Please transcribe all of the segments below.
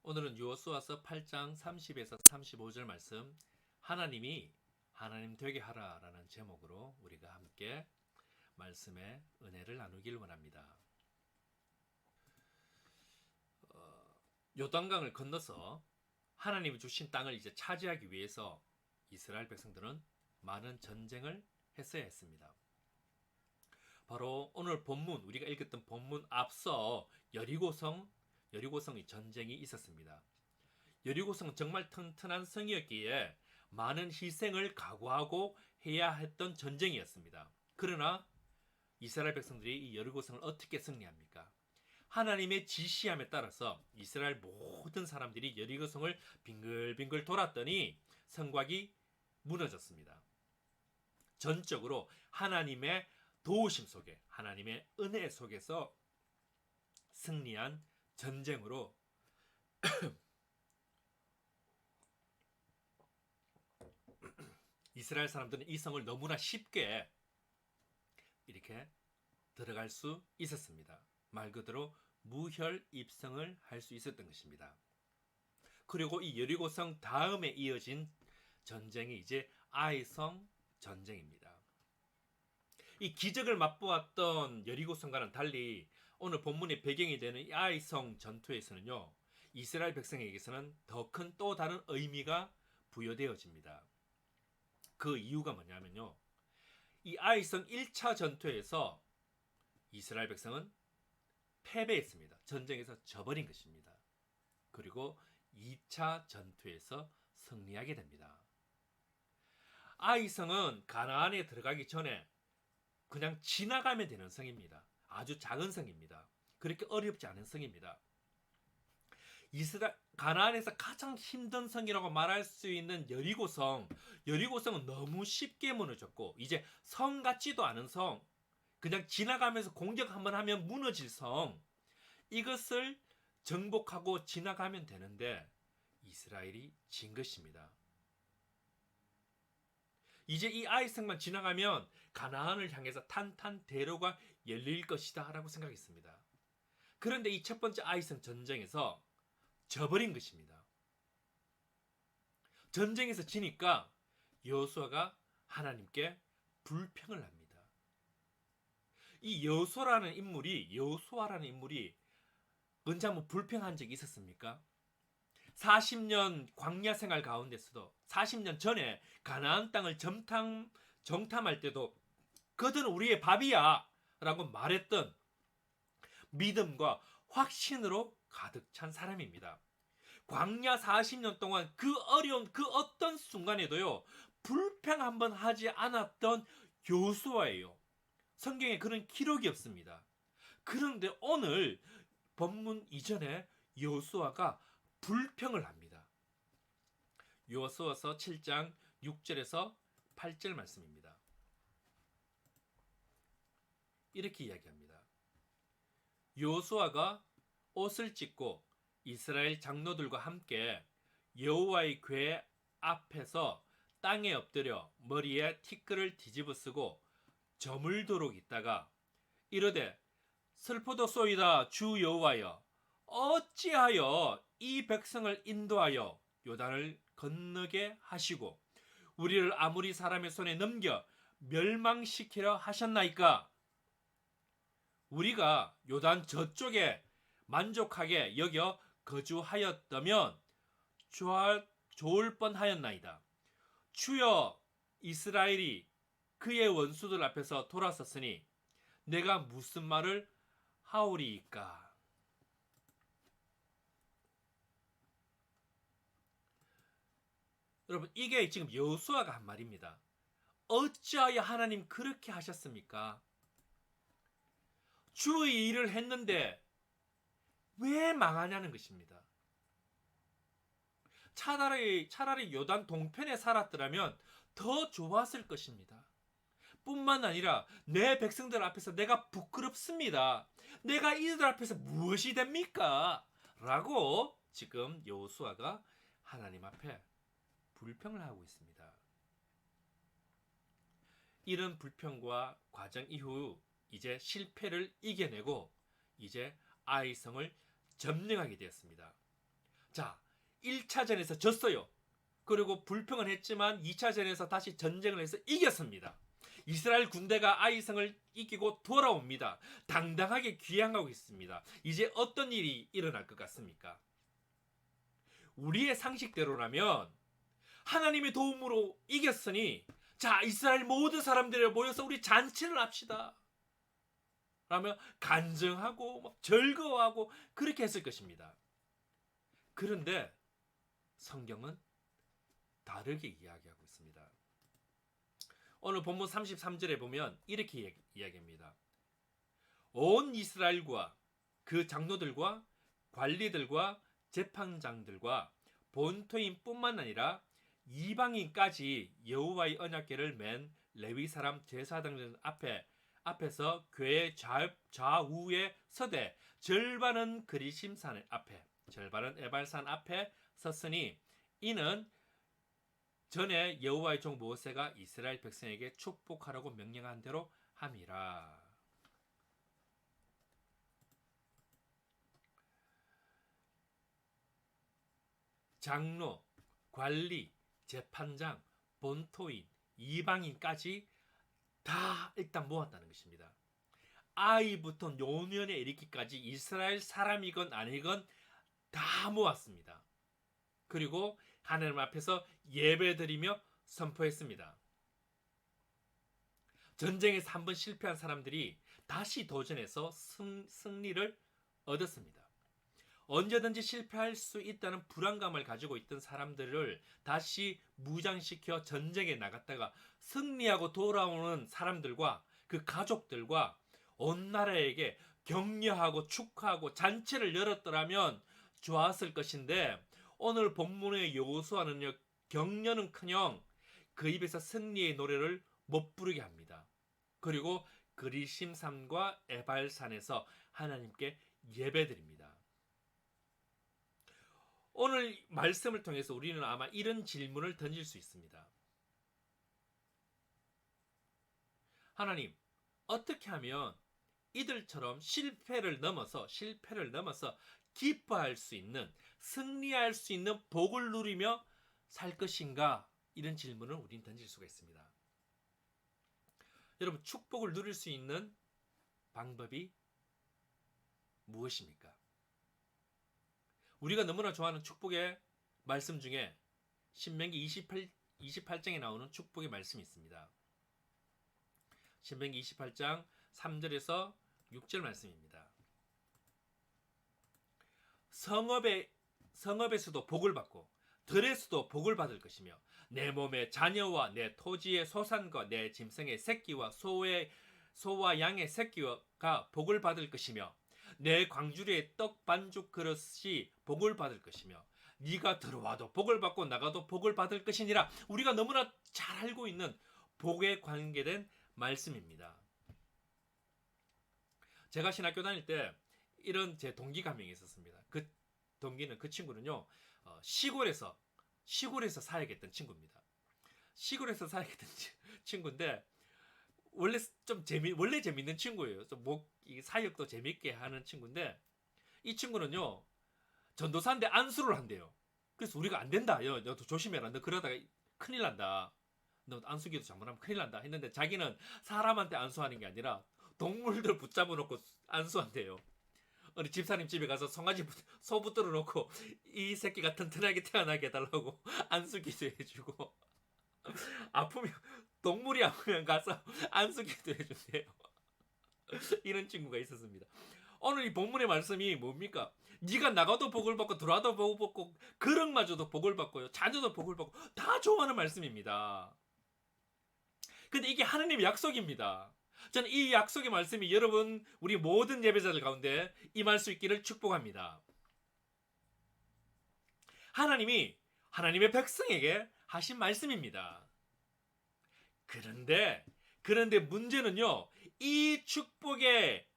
오늘은 여호수아서 8장 30에서 35절 말씀, 하나님이 하나님 되게 하라라는 제목으로 우리가 함께 말씀의 은혜를 나누길 원합니다. 요단강을 건너서 하나님이 주신 땅을 이제 차지하기 위해서 이스라엘 백성들은 많은 전쟁을 했어야 했습니다. 바로 오늘 본문, 우리가 읽었던 본문 앞서 여리고성의 전쟁이 있었습니다. 여리고성은 정말 튼튼한 성이었기에 많은 희생을 각오하고 해야 했던 전쟁이었습니다. 그러나 이스라엘 백성들이 이 여리고성을 어떻게 승리합니까? 하나님의 지시함에 따라서 이스라엘 모든 사람들이 여리고성을 빙글빙글 돌았더니 성곽이 무너졌습니다. 전적으로 하나님의 도우심 속에, 하나님의 은혜 속에서 승리한 전쟁으로 이스라엘 사람들은 이 성을 너무나 쉽게 이렇게 들어갈 수 있었습니다. 말 그대로 무혈입성을 할 수 있었던 것입니다. 그리고 이 여리고성 다음에 이어진 전쟁이 이제 아이성 전쟁입니다. 이 기적을 맛보았던 여리고성과는 달리 오늘 본문의 배경이 되는 이 아이성 전투에서는요, 이스라엘 백성에게서는 더 큰 또 다른 의미가 부여되어집니다. 그 이유가 뭐냐면요, 이 아이성 1차 전투에서 이스라엘 백성은 패배했습니다. 전쟁에서 져버린 것입니다. 그리고 2차 전투에서 승리하게 됩니다. 아이성은 가나안에 들어가기 전에 그냥 지나가면 되는 성입니다. 아주 작은 성입니다. 그렇게 어렵지 않은 성입니다. 가나안에서 가장 힘든 성이라고 말할 수 있는 여리고성은 너무 쉽게 무너졌고, 이제 성 같지도 않은 성, 그냥 지나가면서 공격 한번 하면 무너질 성, 이것을 정복하고 지나가면 되는데 이스라엘이 진 것입니다. 이제 이 아이성만 지나가면 가나안을 향해서 탄탄대로가 열릴 것이다 라고 생각했습니다. 그런데 이 첫 번째 아이성 전쟁에서 져버린 것입니다. 전쟁에서 지니까 여호수아가 하나님께 불평을 합니다. 이 여호수아라는 인물이 언제 한번 불평한 적이 있었습니까? 40년 광야 생활 가운데서도 40년 전에 가나안 땅을 정탐할 때도 그들은 우리의 밥이야 라고 말했던 믿음과 확신으로 가득 찬 사람입니다. 광야 40년 동안 그 어려운 그 어떤 순간에도요, 불평 한번 하지 않았던 여호수아예요. 성경에 그런 기록이 없습니다. 그런데 오늘 본문 이전에 여호수아가 불평을 합니다. 여호수아서 7장 6절에서 8절 말씀입니다. 이렇게 이야기합니다. 여호수아가 옷을 찢고 이스라엘 장로들과 함께 여호와의 궤 앞에서 땅에 엎드려 머리에 티끌을 뒤집어 쓰고 저물도록 있다가 이르되, 슬프도소이다 주 여호와여, 어찌하여 이 백성을 인도하여 요단을 건너게 하시고 우리를 아무리 사람의 손에 넘겨 멸망시키려 하셨나이까? 우리가 요단 저쪽에 만족하게 여겨 거주하였다면 좋을 뻔하였나이다. 주여, 이스라엘이 그의 원수들 앞에서 돌아섰으니 내가 무슨 말을 하오리이까? 여러분, 이게 지금 여호수아가 한 말입니다. 어찌하여 하나님 그렇게 하셨습니까? 주의 일을 했는데 왜 망하냐는 것입니다. 차라리 요단 동편에 살았더라면 더 좋았을 것입니다. 뿐만 아니라 내 백성들 앞에서 내가 부끄럽습니다. 내가 이들 앞에서 무엇이 됩니까? 라고 지금 여호수아가 하나님 앞에 불평을 하고 있습니다. 이런 불평과 과정 이후 이제 실패를 이겨내고 이제 아이성을 점령하게 되었습니다. 자, 1차전에서 졌어요. 그리고 불평은 했지만 2차전에서 다시 전쟁을 해서 이겼습니다. 이스라엘 군대가 아이성을 이기고 돌아옵니다. 당당하게 귀향하고 있습니다. 이제 어떤 일이 일어날 것 같습니까? 우리의 상식대로라면 하나님의 도움으로 이겼으니 자, 이스라엘 모든 사람들이 모여서 우리 잔치를 합시다 라며 간증하고 막 즐거워하고 그렇게 했을 것입니다. 그런데 성경은 다르게 이야기하고 있습니다. 오늘 본문 33절에 보면 이렇게 이야기합니다. 온 이스라엘과 그 장로들과 관리들과 재판장들과 본토인뿐만 아니라 이방인까지 여호와의 언약궤를 맨 레위 사람 제사장들 앞에서 궤의 좌우에 서되 절반은 그리심산 앞에 절반은 에발산 앞에 섰으니 이는 전에 여호와의 종 모세가 이스라엘 백성에게 축복하라고 명령한 대로 함이라. 장로, 관리, 재판장, 본토인, 이방인까지 다 일단 모았다는 것입니다. 아이부터 노년에 이르기까지 이스라엘 사람이건 아니건 다 모았습니다. 그리고 하나님 앞에서 예배드리며 선포했습니다. 전쟁에서 한번 실패한 사람들이 다시 도전해서 승리를 얻었습니다. 언제든지 실패할 수 있다는 불안감을 가지고 있던 사람들을 다시 무장시켜 전쟁에 나갔다가 승리하고 돌아오는 사람들과 그 가족들과 온 나라에게 격려하고 축하하고 잔치를 열었더라면 좋았을 것인데 오늘 본문의 여호수아는요, 격려는커녕 그 입에서 승리의 노래를 못 부르게 합니다. 그리고 그리심산과 에발산에서 하나님께 예배드립니다. 오늘 말씀을 통해서 우리는 아마 이런 질문을 던질 수 있습니다. 하나님, 어떻게 하면 이들처럼 실패를 넘어서 기뻐할 수 있는, 승리할 수 있는 복을 누리며 살 것인가? 이런 질문을 우리는 던질 수가 있습니다. 여러분, 축복을 누릴 수 있는 방법이 무엇입니까? 우리가 너무나 좋아하는 축복의 말씀 중에 신명기 28장에 나오는 축복의 말씀이 있습니다. 신명기 28장 3절에서 6절 말씀입니다. 성읍에서도 복을 받고 들에서도 복을 받을 것이며 내 몸의 자녀와 내 토지의 소산과 내 짐승의 새끼와 소와 양의 새끼가 복을 받을 것이며 내 광주리의 떡 반죽 그릇이 복을 받을 것이며 네가 들어와도 복을 받고 나가도 복을 받을 것이니라. 우리가 너무나 잘 알고 있는 복에 관계된 말씀입니다. 제가 신학교 다닐 때 이런 제 동기가 한 명 있었습니다. 그 동기는, 그 친구는요, 시골에서 살아야겠던 친구입니다. 시골에서 살아야겠던 친구인데 원래 재밌는 친구예요. 사역도 재밌게 하는 친구인데 이 친구는요, 전도사인데 안수를 한대요. 그래서 우리가 안 된다. 너도 조심해라. 너 그러다가 큰일 난다. 너 안수기도 잘못하면 큰일 난다 했는데 자기는 사람한테 안수하는 게 아니라 동물들 붙잡아 놓고 안수한대요. 어느 집사님 집에 가서 송아지 소 붙들어 놓고 이 새끼가 튼튼하게 태어나게 해달라고 안수기도 해주고 아프면, 동물이 아프면 가서 안수기도 해주세요. 이런 친구가 있었습니다. 오늘 이 본문의 말씀이 뭡니까? 네가 나가도 복을 받고 들어와도 복을 받고 그릇마저도 복을 받고요, 자녀도 복을 받고 다 좋아하는 말씀입니다. 근데 이게 하나님의 약속입니다. 저는 이 약속의 말씀이 여러분, 우리 모든 예배자들 가운데 임할 수 있기를 축복합니다. 하나님이 하나님의 백성에게 하신 말씀입니다. 그런데 문제는요, 이 축복이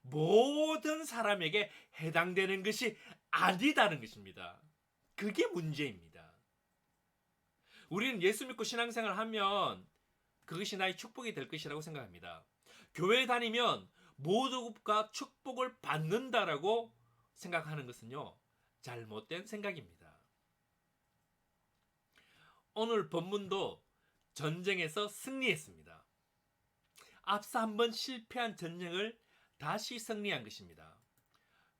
모든 사람에게 해당되는 것이 아니다는 것입니다. 그게 문제입니다. 우리는 예수 믿고 신앙생활을 하면 그것이 나의 축복이 될 것이라고 생각합니다. 교회 다니면 모두가 축복을 받는다라고 생각하는 것은요, 잘못된 생각입니다. 오늘 본문도 전쟁에서 승리했습니다. 앞서 한번 실패한 전쟁을 다시 승리한 것입니다.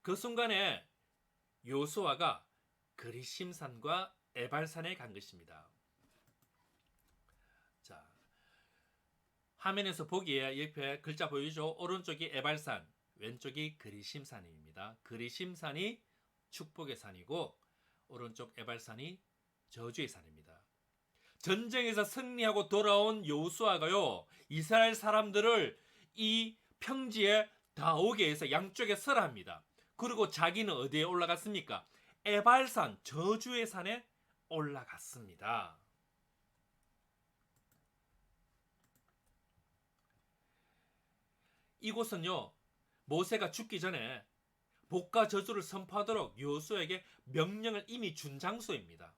그 순간에 요수아가 그리심산과 에발산에 간 것입니다. 자, 화면에서 보기에 옆에 글자 보이죠? 오른쪽이 에발산, 왼쪽이 그리심산입니다. 그리심산이 축복의 산이고 오른쪽 에발산이 저주의 산입니다. 전쟁에서 승리하고 돌아온 여호수아가요, 이스라엘 사람들을 이 평지에 다 오게 해서 양쪽에 설합니다. 그리고 자기는 어디에 올라갔습니까? 에발산, 저주의 산에 올라갔습니다. 이곳은요, 모세가 죽기 전에 복과 저주를 선포하도록 여호수아에게 명령을 이미 준 장소입니다.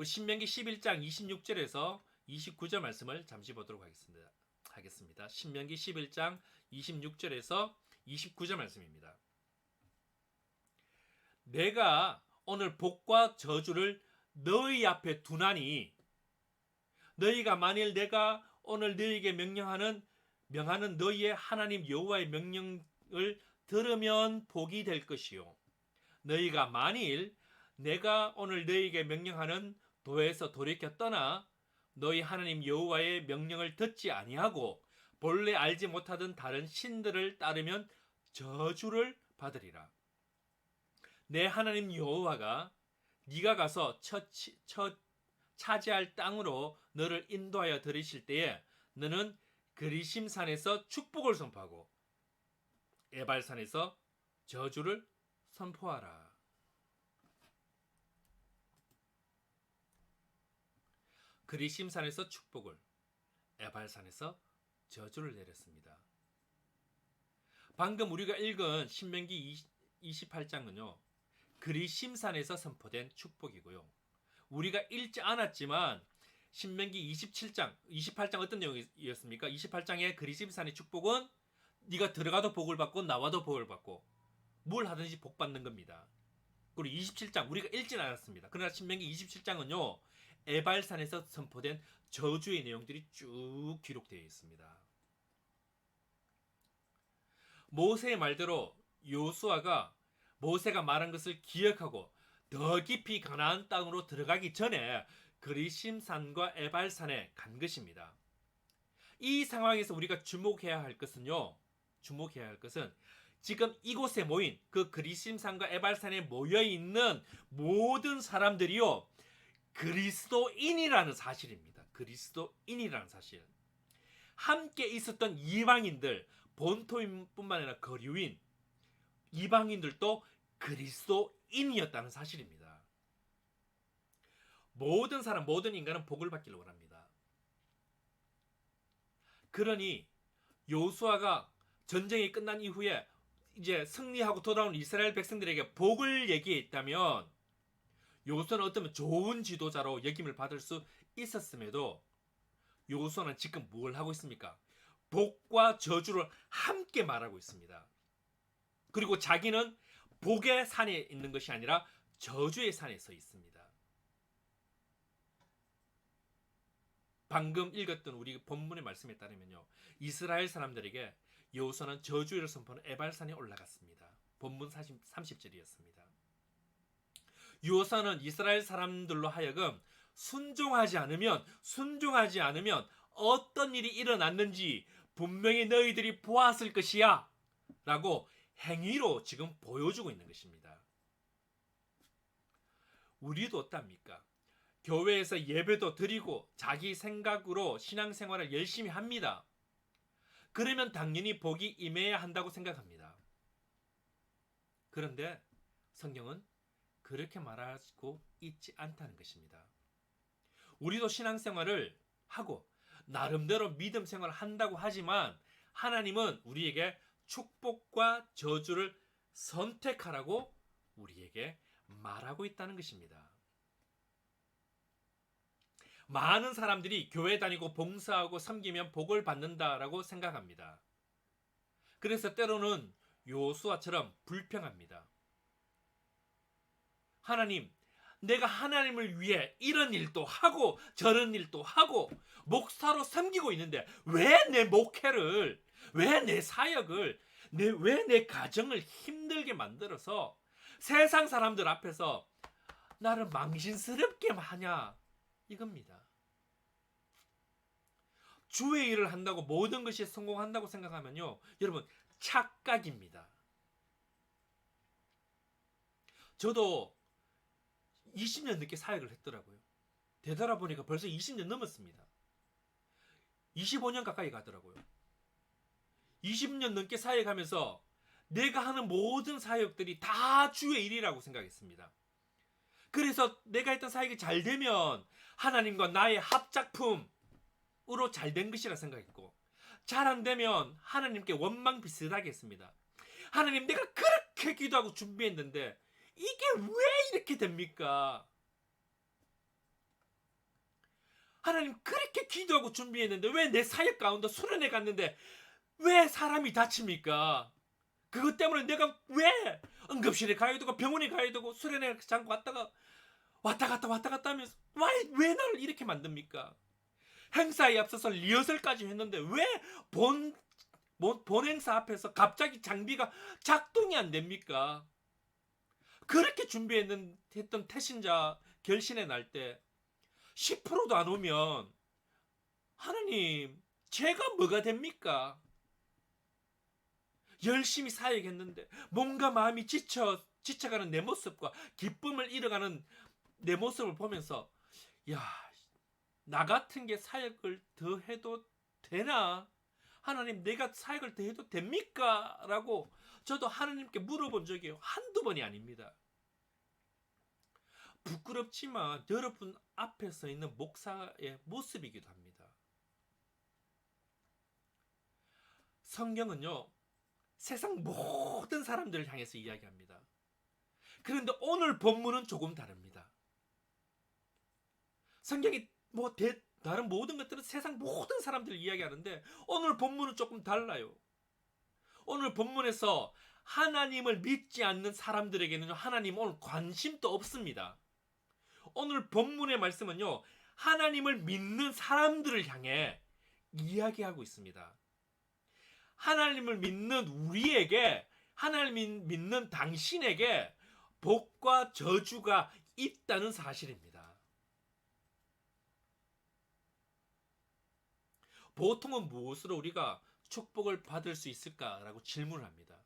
신명기 11장 26절에서 29절 말씀을 잠시 보도록 하겠습니다. 신명기 11장 26절에서 29절 말씀입니다. 내가 오늘 복과 저주를 너희 앞에 두나니 너희가 만일 내가 오늘 너희에게 명하는 너희의 하나님 여호와의 명령을 들으면 복이 될 것이요, 너희가 만일 내가 오늘 너희에게 명령하는 도에서 돌이켜 떠나 너희 하나님 여호와의 명령을 듣지 아니하고 본래 알지 못하던 다른 신들을 따르면 저주를 받으리라. 내 하나님 여호와가 네가 가서 차지할 땅으로 너를 인도하여 들이실 때에 너는 그리심산에서 축복을 선포하고 에발산에서 저주를 선포하라. 그리심산에서 축복을, 에발산에서 저주를 내렸습니다. 방금 우리가 읽은 신명기 28장은요, 그리심산에서 선포된 축복이고요. 우리가 읽지 않았지만 신명기 28장 어떤 내용이었습니까? 28장의 그리심산의 축복은 네가 들어가도 복을 받고 나와도 복을 받고 뭘 하든지 복 받는 겁니다. 그리고 27장 우리가 읽진 않았습니다. 그러나 신명기 27장은요, 에발산에서 선포된 저주의 내용들이 쭉 기록되어 있습니다. 모세의 말대로 요수아가 모세가 말한 것을 기억하고 더 깊이 가나안 땅으로 들어가기 전에 그리심산과 에발산에 간 것입니다. 이 상황에서 우리가 주목해야 할 것은 지금 이곳에 모인 그 그리심산과 에발산에 모여 있는 모든 사람들이요, 그리스도인이라는 사실입니다. 그리스도인이라는 사실. 함께 있었던 이방인들, 본토인뿐만 아니라 거류인 이방인들도 그리스도인이었다는 사실입니다. 모든 사람, 모든 인간은 복을 받기를 원합니다. 그러니 여호수아가 전쟁이 끝난 이후에 이제 승리하고 돌아온 이스라엘 백성들에게 복을 얘기했다면 여호수아는 어쩌면 좋은 지도자로 역임을 받을 수 있었음에도 여호수아는 지금 뭘 하고 있습니까? 복과 저주를 함께 말하고 있습니다. 그리고 자기는 복의 산에 있는 것이 아니라 저주의 산에 서 있습니다. 방금 읽었던 우리 본문의 말씀에 따르면요, 이스라엘 사람들에게 여호수아는 저주를 선포하는 에발산에 올라갔습니다. 본문 30절이었습니다. 여호수아는 이스라엘 사람들로 하여금 순종하지 않으면 어떤 일이 일어났는지 분명히 너희들이 보았을 것이야 라고 행위로 지금 보여주고 있는 것입니다. 우리도 어떻습니까? 교회에서 예배도 드리고 자기 생각으로 신앙생활을 열심히 합니다. 그러면 당연히 복이 임해야 한다고 생각합니다. 그런데 성경은 그렇게 말하고 있지 않다는 것입니다. 우리도 신앙생활을 하고 나름대로 믿음 생활을 한다고 하지만 하나님은 우리에게 축복과 저주를 선택하라고 우리에게 말하고 있다는 것입니다. 많은 사람들이 교회 다니고 봉사하고 섬기면 복을 받는다라고 생각합니다. 그래서 때로는 요수아처럼 불평합니다. 하나님, 내가 하나님을 위해 이런 일도 하고 저런 일도 하고 목사로 섬기고 있는데 왜 내 목회를, 왜 내 사역을, 왜 내 가정을 힘들게 만들어서 세상 사람들 앞에서 나를 망신스럽게 하냐, 이겁니다. 주의 일을 한다고 모든 것이 성공한다고 생각하면요, 여러분, 착각입니다. 저도 20년 넘게 사역을 했더라고요. 되돌아보니까 벌써 20년 넘었습니다. 25년 가까이 가더라고요. 20년 넘게 사역하면서 내가 하는 모든 사역들이 다 주의 일이라고 생각했습니다. 그래서 내가 했던 사역이 잘 되면 하나님과 나의 합작품으로 잘 된 것이라 생각했고, 잘 안 되면 하나님께 원망 비슷하게 했습니다. 하나님, 내가 그렇게 기도하고 준비했는데 이게 왜 이렇게 됩니까? 하나님, 그렇게 기도하고 준비했는데 왜 내 사역 가운데 수련회 갔는데 왜 사람이 다칩니까? 그것 때문에 내가 왜 응급실에 가야 되고 병원에 가야 되고 수련회 장 왔다 갔다 하면서 왜 나를 이렇게 만듭니까? 행사에 앞서서 리허설까지 했는데 왜 본 행사 앞에서 갑자기 장비가 작동이 안 됩니까? 그렇게 했던 태신자 결신의 날 때 10%도 안 오면 하나님, 제가 뭐가 됩니까? 열심히 사역했는데 뭔가 마음이 지쳐가는 내 모습과 기쁨을 잃어가는 내 모습을 보면서, 야, 나 같은 게 사역을 더 해도 되나? 하나님, 내가 사역을 더 해도 됩니까? 라고 저도 하나님께 물어본 적이 한두 번이 아닙니다. 부끄럽지만 여러분 앞에 서 있는 목사의 모습이기도 합니다. 성경은요, 세상 모든 사람들을 향해서 이야기합니다. 그런데 오늘 본문은 조금 다릅니다. 성경이 다른 모든 것들은 세상 모든 사람들을 이야기하는데 오늘 본문은 조금 달라요. 오늘 본문에서 하나님을 믿지 않는 사람들에게는 하나님 오늘 관심도 없습니다. 오늘 본문의 말씀은요, 하나님을 믿는 사람들을 향해 이야기하고 있습니다. 하나님을 믿는 우리에게, 하나님 믿는 당신에게 복과 저주가 있다는 사실입니다. 보통은 무엇으로 우리가 축복을 받을 수 있을까라고 질문을 합니다.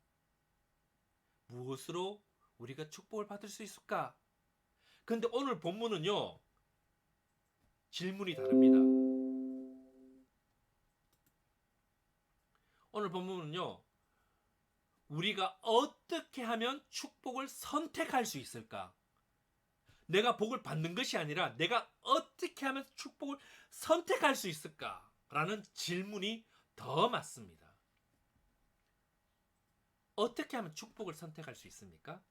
무엇으로 우리가 축복을 받을 수 있을까? 근데 오늘 본문은요, 질문이 다릅니다. 오늘 본문은요, 우리가 어떻게 하면 축복을 선택할 수 있을까? 내가 복을 받는 것이 아니라 내가 어떻게 하면 축복을 선택할 수 있을까? 라는 질문이 더 맞습니다. 어떻게 하면 축복을 선택할 수 있습니까?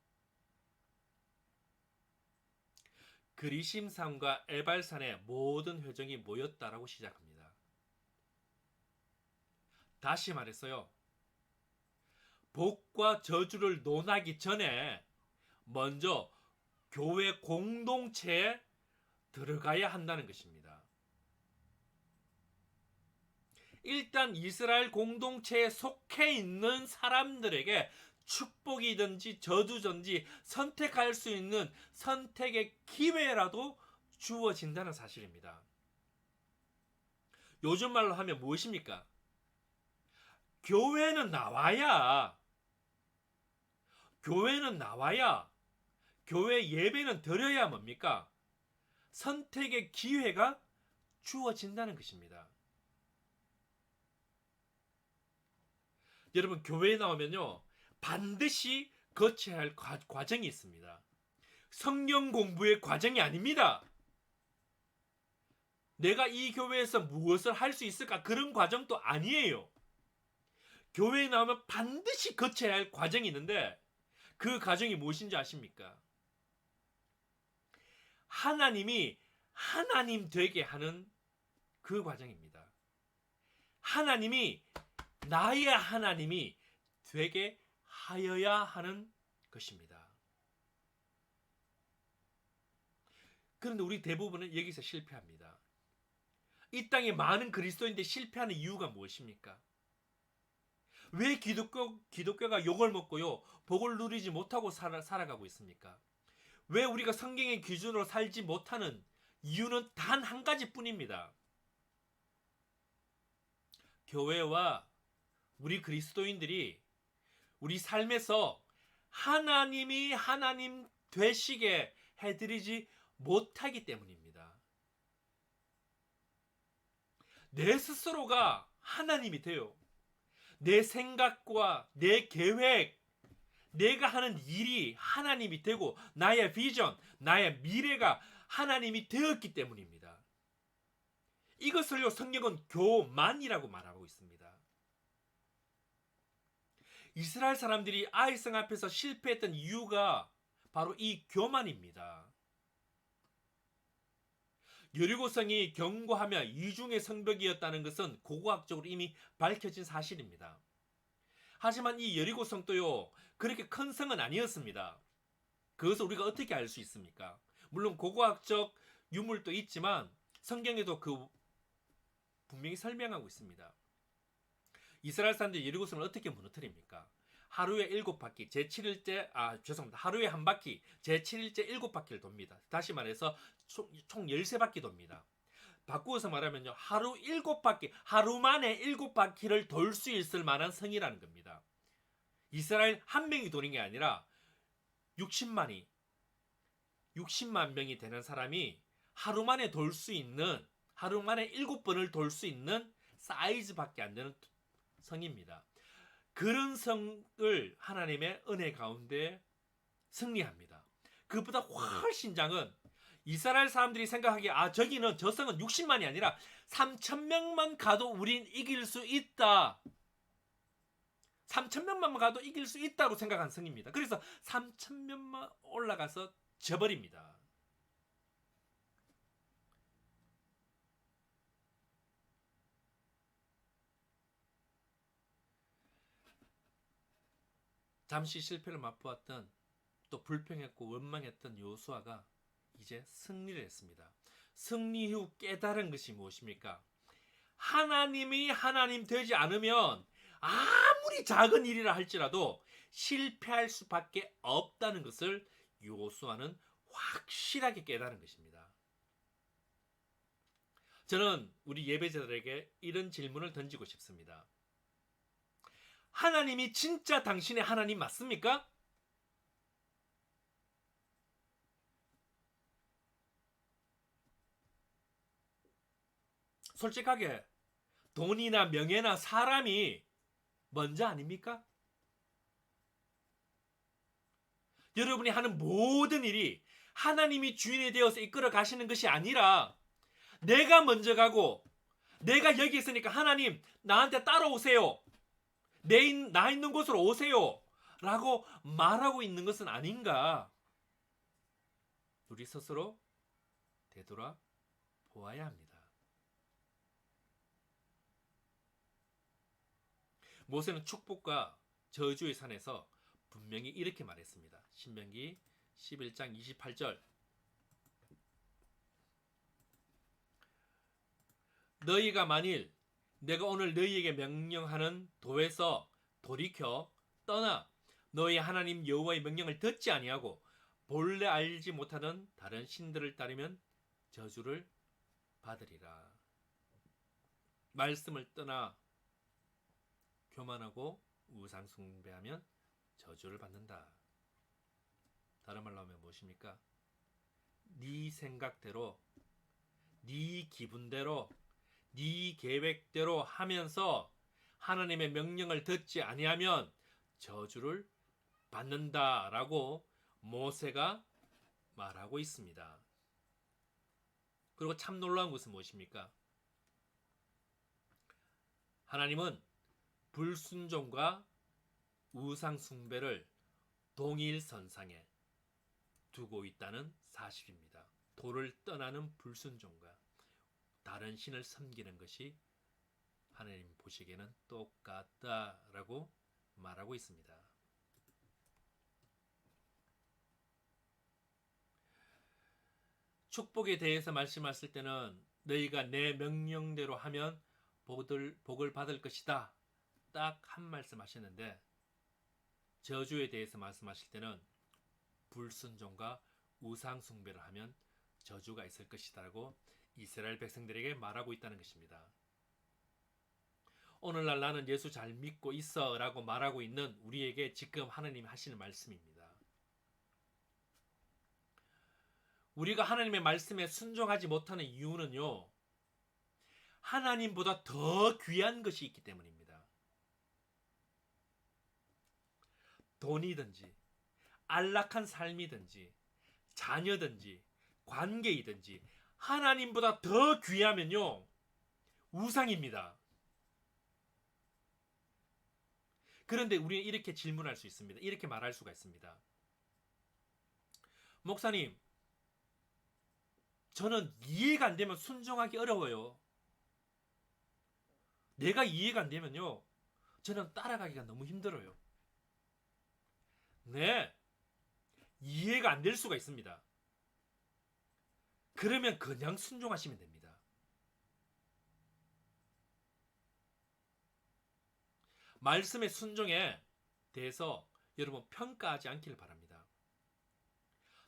그리심산과 에발산에 모든 회중이 모였다라고 시작합니다. 다시 말해서요, 복과 저주를 논하기 전에 먼저 교회 공동체에 들어가야 한다는 것입니다. 일단 이스라엘 공동체에 속해 있는 사람들에게 축복이든지 저주든지 선택할 수 있는 선택의 기회라도 주어진다는 사실입니다. 요즘 말로 하면 무엇입니까? 교회는 나와야 교회 예배는 드려야 뭡니까? 선택의 기회가 주어진다는 것입니다. 여러분, 교회에 나오면요, 반드시 거쳐야 할 과정이 있습니다. 성경 공부의 과정이 아닙니다. 내가 이 교회에서 무엇을 할 수 있을까? 그런 과정도 아니에요. 교회에 나오면 반드시 거쳐야 할 과정이 있는데 그 과정이 무엇인지 아십니까? 하나님이 하나님 되게 하는 그 과정입니다. 하나님이 나의 하나님이 되게 하여야 하는 것입니다. 그런데 우리 대부분은 여기서 실패합니다. 이 땅에 많은 그리스도인들이 실패하는 이유가 무엇입니까? 왜 기독교가 욕을 먹고요, 복을 누리지 못하고 살아가고 있습니까? 왜 우리가 성경의 기준으로 살지 못하는 이유는 단 한 가지 뿐입니다. 교회와 우리 그리스도인들이 우리 삶에서 하나님이 하나님 되시게 해드리지 못하기 때문입니다. 내 스스로가 하나님이 돼요. 내 생각과 내 계획, 내가 하는 일이 하나님이 되고 나의 비전, 나의 미래가 하나님이 되었기 때문입니다. 이것을요, 성경은 교만이라고 말하고 있습니다. 이스라엘 사람들이 아이성 앞에서 실패했던 이유가 바로 이 교만입니다. 여리고성이 견고하며 이중의 성벽이었다는 것은 고고학적으로 이미 밝혀진 사실입니다. 하지만 이 여리고성도요, 그렇게 큰 성은 아니었습니다. 그것을 우리가 어떻게 알 수 있습니까? 물론 고고학적 유물도 있지만 성경에도 그 분명히 설명하고 있습니다. 이스라엘 사람들이 여리고성을 어떻게 무너뜨립니까? 하루에 7바퀴, 하루에 한 바퀴, 제7일째 7바퀴를 돕니다. 다시 말해서 총 13바퀴 돕니다. 바꾸어서 말하면요, 하루 7바퀴, 하루 만에 7바퀴를 돌 수 있을 만한 성이라는 겁니다. 이스라엘 한 명이 도는 게 아니라 60만 명이 되는 사람이 하루 만에 돌 수 있는, 하루 만에 7번을 돌 수 있는 사이즈밖에 안 되는 성입니다. 그런 성을 하나님의 은혜 가운데 승리합니다. 그것보다 훨씬 작은, 이스라엘 사람들이 생각하기에 저 성은 60만이 아니라 3,000명만 가도 우린 이길 수 있다. 3,000명만 가도 이길 수 있다고 생각한 성입니다. 그래서 3,000명만 올라가서 져버립니다. 잠시 실패를 맛보았던, 또 불평했고 원망했던 요수아가 이제 승리를 했습니다. 승리 후 깨달은 것이 무엇입니까? 하나님이 하나님 되지 않으면 아무리 작은 일이라 할지라도 실패할 수밖에 없다는 것을 요수아는 확실하게 깨달은 것입니다. 저는 우리 예배자들에게 이런 질문을 던지고 싶습니다. 하나님이 진짜 당신의 하나님 맞습니까? 솔직하게 돈이나 명예나 사람이 먼저 아닙니까? 여러분이 하는 모든 일이 하나님이 주인이 되어서 이끌어 가시는 것이 아니라 내가 먼저 가고, 내가 여기 있으니까 하나님 나한테 따라오세요, 나 있는 곳으로 오세요 라고 말하고 있는 것은 아닌가, 우리 스스로 되돌아 보아야 합니다. 모세는 축복과 저주의 산에서 분명히 이렇게 말했습니다. 신명기 11장 28절, 너희가 만일 내가 오늘 너희에게 명령하는 도에서 돌이켜 떠나 너희 하나님 여호와의 명령을 듣지 아니하고 본래 알지 못하는 다른 신들을 따르면 저주를 받으리라. 말씀을 떠나 교만하고 우상 숭배하면 저주를 받는다. 다른 말로 하면 무엇입니까? 네 생각대로, 네 기분대로, 네 계획대로 하면서 하나님의 명령을 듣지 아니하면 저주를 받는다라고 모세가 말하고 있습니다. 그리고 참 놀라운 것은 무엇입니까? 하나님은 불순종과 우상 숭배를 동일선상에 두고 있다는 사실입니다. 도를 떠나는 불순종과 다른 신을 섬기는 것이 하나님 보시기에는 똑같다라고 말하고 있습니다. 축복에 대해서 말씀하실 때는 너희가 내 명령대로 하면 복을 받을 것이다. 딱 한 말씀 하셨는데 저주에 대해서 말씀하실 때는 불순종과 우상 숭배를 하면 저주가 있을 것이다라고 이스라엘 백성들에게 말하고 있다는 것입니다. 오늘날 나는 예수 잘 믿고 있어 라고 말하고 있는 우리에게 지금 하나님이 하시는 말씀입니다. 우리가 하나님의 말씀에 순종하지 못하는 이유는요, 하나님보다 더 귀한 것이 있기 때문입니다. 돈이든지 안락한 삶이든지 자녀든지 관계이든지 하나님보다 더 귀하면요, 우상입니다. 그런데 우리는 이렇게 질문할 수 있습니다. 이렇게 말할 수가 있습니다. 목사님, 저는 이해가 안 되면 순종하기 어려워요. 내가 이해가 안 되면요, 저는 따라가기가 너무 힘들어요. 네, 이해가 안 될 수가 있습니다. 그러면 그냥 순종하시면 됩니다. 말씀의 순종에 대해서 여러분 평가하지 않기를 바랍니다.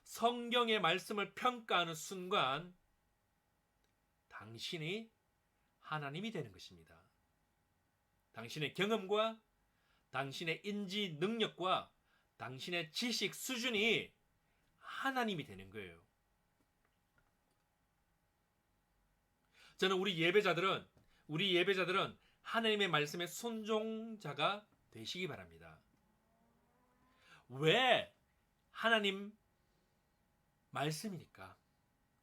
성경의 말씀을 평가하는 순간 당신이 하나님이 되는 것입니다. 당신의 경험과 당신의 인지 능력과 당신의 지식 수준이 하나님이 되는 거예요. 저는 우리 예배자들은 하나님의 말씀의 순종자가 되시기 바랍니다. 왜? 하나님 말씀이니까.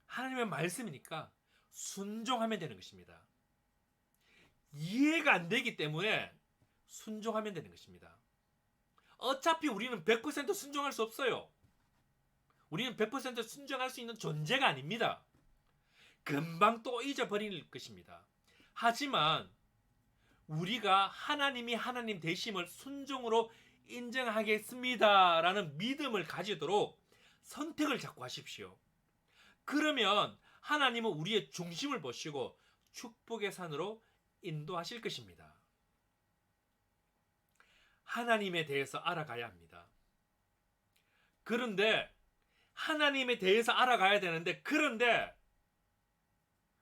하나님의 말씀이니까 순종하면 되는 것입니다. 이해가 안 되기 때문에 순종하면 되는 것입니다. 어차피 우리는 100% 순종할 수 없어요. 우리는 100% 순종할 수 있는 존재가 아닙니다. 금방 또 잊어버릴 것입니다. 하지만 우리가 하나님이 하나님 되심을 순종으로 인정하겠습니다라는 믿음을 가지도록 선택을 자꾸 하십시오. 그러면 하나님은 우리의 중심을 보시고 축복의 산으로 인도하실 것입니다. 하나님에 대해서 알아가야 합니다. 그런데 하나님에 대해서 알아가야 되는데, 그런데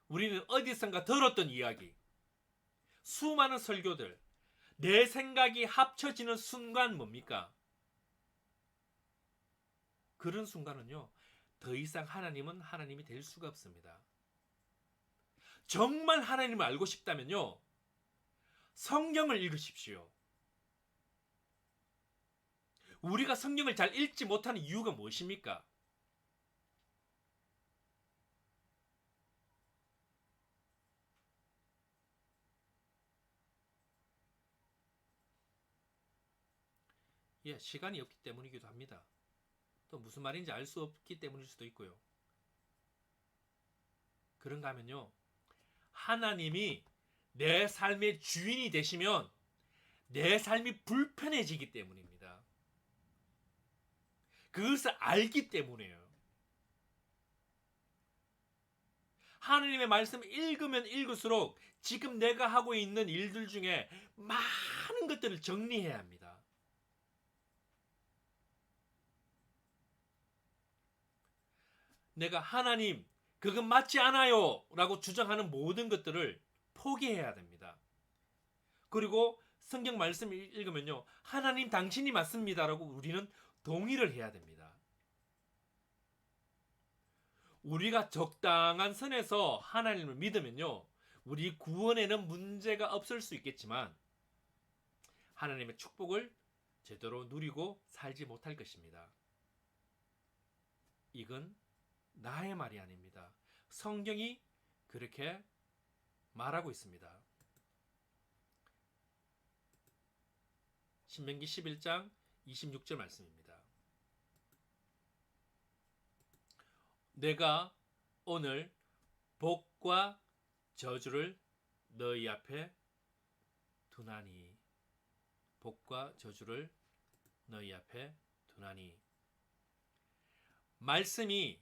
우리는 어디선가 들었던 이야기, 수많은 설교들, 내 생각이 합쳐지는 순간 뭡니까? 그런 순간은요, 더 이상 하나님은 하나님이 될 수가 없습니다. 정말 하나님을 알고 싶다면요, 성경을 읽으십시오. 우리가 성경을 잘 읽지 못하는 이유가 무엇입니까? 예, 시간이 없기 때문이기도 합니다. 또 무슨 말인지 알 수 없기 때문일 수도 있고요. 그런가 하면요, 하나님이 내 삶의 주인이 되시면 내 삶이 불편해지기 때문입니다. 그것을 알기 때문이에요. 하나님의 말씀을 읽으면 읽을수록 지금 내가 하고 있는 일들 중에 많은 것들을 정리해야 합니다. 내가 하나님, 그건 맞지 않아요 라고 주장하는 모든 것들을 포기해야 됩니다. 그리고 성경 말씀을 읽으면요, 하나님 당신이 맞습니다 라고 우리는 동의를 해야 됩니다. 우리가 적당한 선에서 하나님을 믿으면요, 우리 구원에는 문제가 없을 수 있겠지만 하나님의 축복을 제대로 누리고 살지 못할 것입니다. 이건 나의 말이 아닙니다. 성경이 그렇게 말하고 있습니다. 신명기 11장 26절 말씀입니다. 내가 오늘 복과 저주를 너희 앞에 두나니, 복과 저주를 너희 앞에 두나니. 말씀이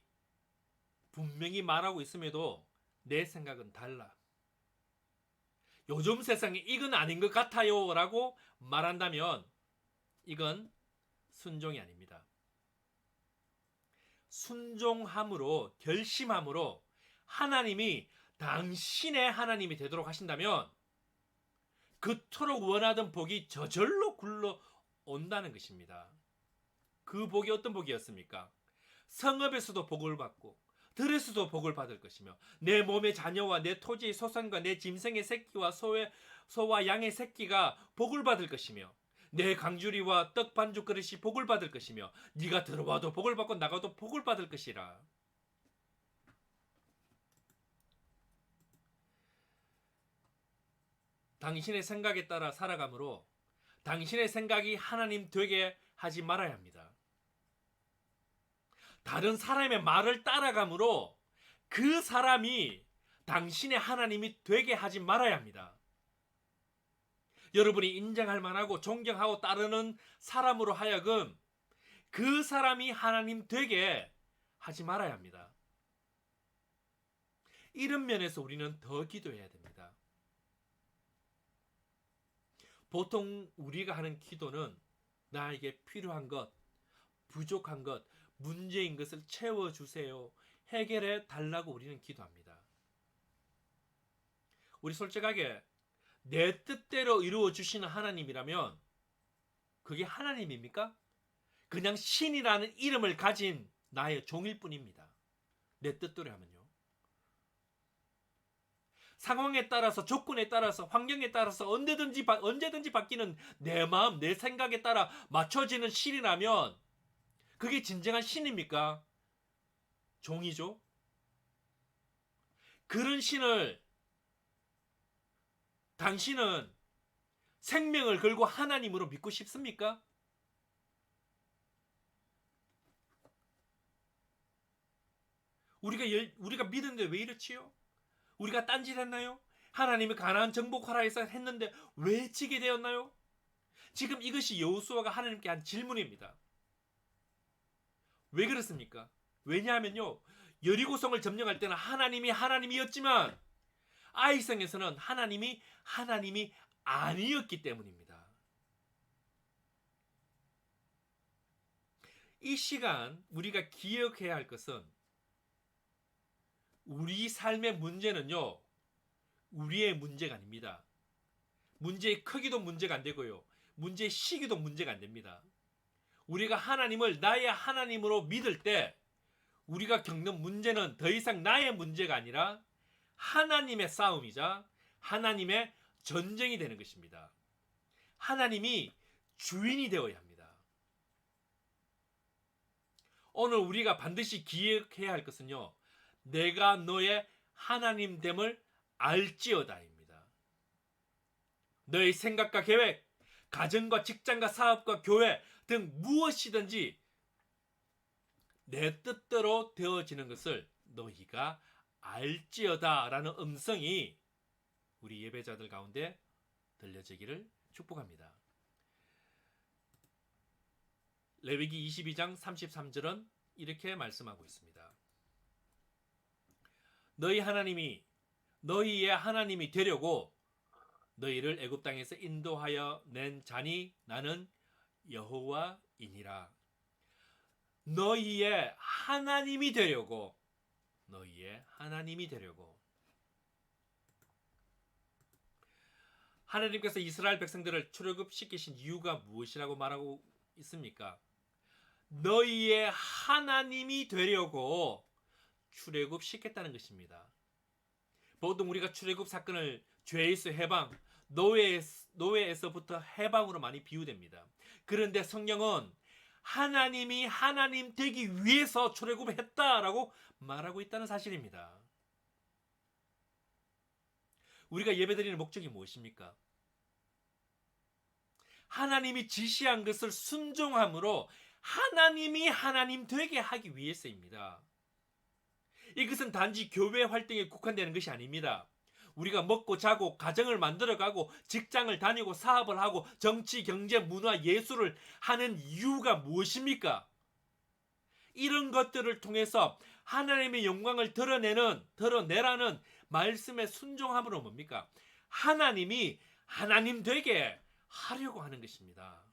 분명히 말하고 있음에도 내 생각은 달라. 요즘 세상에 이건 아닌 것 같아요 라고 말한다면 이건 순종이 아닙니다. 순종함으로, 결심함으로 하나님이 당신의 하나님이 되도록 하신다면 그토록 원하던 복이 저절로 굴러 온다는 것입니다. 그 복이 어떤 복이었습니까? 성읍에서도 복을 받고 들에서도 복을 받을 것이며 내 몸의 자녀와 내 토지의 소산과 내 짐승의 새끼와 소와 양의 새끼가 복을 받을 것이며 내 강주리와 떡 반죽 그릇이 복을 받을 것이며 네가 들어와도 복을 받고 나가도 복을 받을 것이라. 당신의 생각에 따라 살아가므로 당신의 생각이 하나님 되게 하지 말아야 합니다. 다른 사람의 말을 따라가므로 그 사람이 당신의 하나님이 되게 하지 말아야 합니다. 여러분이 인정할 만하고 존경하고 따르는 사람으로 하여금 그 사람이 하나님 되게 하지 말아야 합니다. 이런 면에서 우리는 더 기도해야 됩니다. 보통 우리가 하는 기도는 나에게 필요한 것, 부족한 것, 문제인 것을 채워주세요. 해결해 달라고 우리는 기도합니다. 우리 솔직하게 내 뜻대로 이루어 주시는 하나님이라면 그게 하나님입니까? 그냥 신이라는 이름을 가진 나의 종일 뿐입니다. 내 뜻대로 하면요. 상황에 따라서, 조건에 따라서, 환경에 따라서 언제든지 바뀌는 내 마음, 내 생각에 따라 맞춰지는 신이라면 그게 진정한 신입니까? 종이죠. 그런 신을 당신은 생명을 걸고 하나님으로 믿고 싶습니까? 우리가 믿는데 왜 이렇지요? 우리가 딴짓했나요? 하나님이 가나안 정복하라 해서 했는데 왜 지게 되었나요? 지금 이것이 여호수아가 하나님께 한 질문입니다. 왜 그렇습니까? 왜냐하면요, 여리고성을 점령할 때는 하나님이었지만 아이성에서는 하나님이 아니었기 때문입니다. 이 시간 우리가 기억해야 할 것은 우리 삶의 문제는요, 우리의 문제가 아닙니다. 문제의 크기도 문제가 안 되고요, 문제의 시기도 문제가 안 됩니다. 우리가 하나님을 나의 하나님으로 믿을 때 우리가 겪는 문제는 더 이상 나의 문제가 아니라 하나님의 싸움이자 하나님의 전쟁이 되는 것입니다. 하나님이 주인이 되어야 합니다. 오늘 우리가 반드시 기억해야 할 것은요, 내가 너의 하나님됨을 알지어다입니다. 너의 생각과 계획, 가정과 직장과 사업과 교회 등 무엇이든지 내 뜻대로 되어지는 것을 너희가 알지어다 라는 음성이 우리 예배자들 가운데 들려지기를 축복합니다. 레위기 22장 33절은 이렇게 말씀하고 있습니다. 너희 하나님이 너희의 하나님이 되려고 너희를 애굽 땅에서 인도하여 낸 자니 나는 여호와이니라. 너희의 하나님이 되려고, 너희의 하나님이 되려고. 하나님께서 이스라엘 백성들을 출애굽시키신 이유가 무엇이라고 말하고 있습니까? 너희의 하나님이 되려고 출애굽시켰다는 것입니다. 보통 우리가 출애굽 사건을 죄에서 해방, 노예에서부터 해방으로 많이 비유됩니다. 그런데 성경은 하나님이 하나님 되기 위해서 출애굽했다라고 말하고 있다는 사실입니다. 우리가 예배드리는 목적이 무엇입니까? 하나님이 지시한 것을 순종함으로 하나님이 하나님 되게 하기 위해서입니다. 이것은 단지 교회 활동에 국한되는 것이 아닙니다. 우리가 먹고 자고 가정을 만들어가고 직장을 다니고 사업을 하고 정치, 경제, 문화, 예술을 하는 이유가 무엇입니까? 이런 것들을 통해서 하나님의 영광을 드러내라는 말씀의 순종함으로 뭡니까? 하나님이 하나님 되게 하려고 하는 것입니다.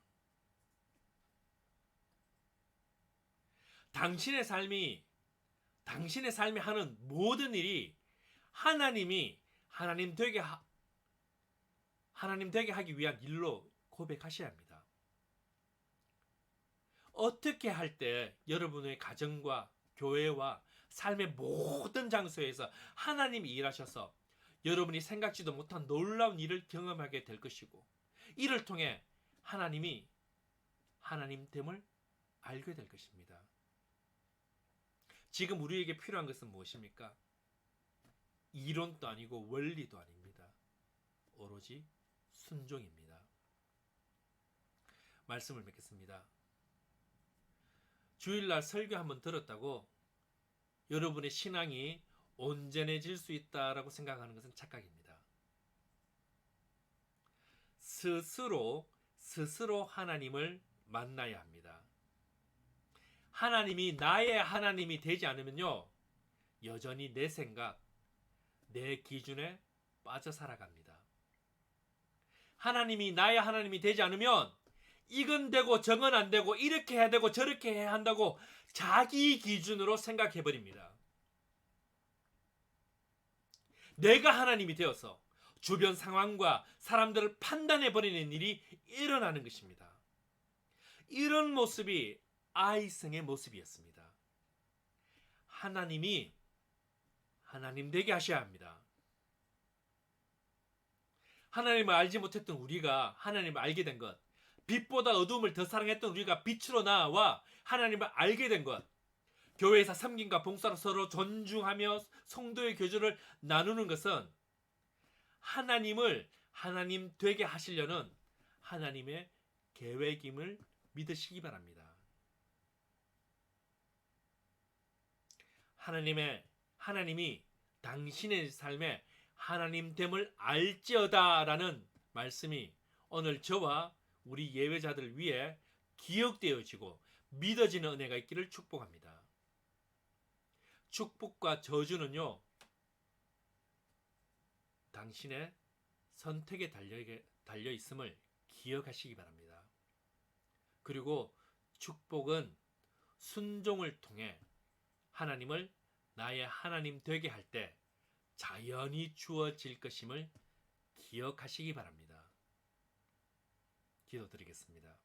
당신의 삶이 하는 모든 일이 하나님이 하나님 되게 하기 위한 일로 고백하셔야 합니다. 어떻게 할 때 여러분의 가정과 교회와 삶의 모든 장소에서 하나님이 일하셔서 여러분이 생각지도 못한 놀라운 일을 경험하게 될 것이고, 이를 통해 하나님이 하나님됨을 알게 될 것입니다. 지금 우리에게 필요한 것은 무엇입니까? 이론도 아니고 원리도 아닙니다. 오로지 순종입니다. 말씀을 맺겠습니다. 주일날 설교 한번 들었다고 여러분의 신앙이 온전해질 수 있다라고 생각하는 것은 착각입니다. 스스로 하나님을 만나야 합니다. 하나님이 나의 하나님이 되지 않으면요, 여전히 내 생각, 내 기준에 빠져 살아갑니다. 하나님이 나의 하나님이 되지 않으면 이건 되고 저건 안 되고 이렇게 해야 되고 저렇게 해야 한다고 자기 기준으로 생각해 버립니다. 내가 하나님이 되어서 주변 상황과 사람들을 판단해 버리는 일이 일어나는 것입니다. 이런 모습이 아이성의 모습이었습니다. 하나님이 하나님 되게 하셔야 합니다. 하나님을 알지 못했던 우리가 하나님을 알게 된 것, 빛보다 어두움을 더 사랑했던 우리가 빛으로 나와 하나님을 알게 된 것, 교회에서 섬김과 봉사로 서로 존중하며 성도의 교제를 나누는 것은 하나님을 하나님 되게 하시려는 하나님의 계획임을 믿으시기 바랍니다. 하나님이 당신의 삶에 하나님됨을 알지어다라는 말씀이 오늘 저와 우리 예배자들 위해 기억되어지고 믿어지는 은혜가 있기를 축복합니다. 축복과 저주는요, 당신의 선택에 달려 있음을 기억하시기 바랍니다. 그리고 축복은 순종을 통해 하나님을 나의 하나님 되게 할 때 자연히 주어질 것임을 기억하시기 바랍니다. 기도드리겠습니다.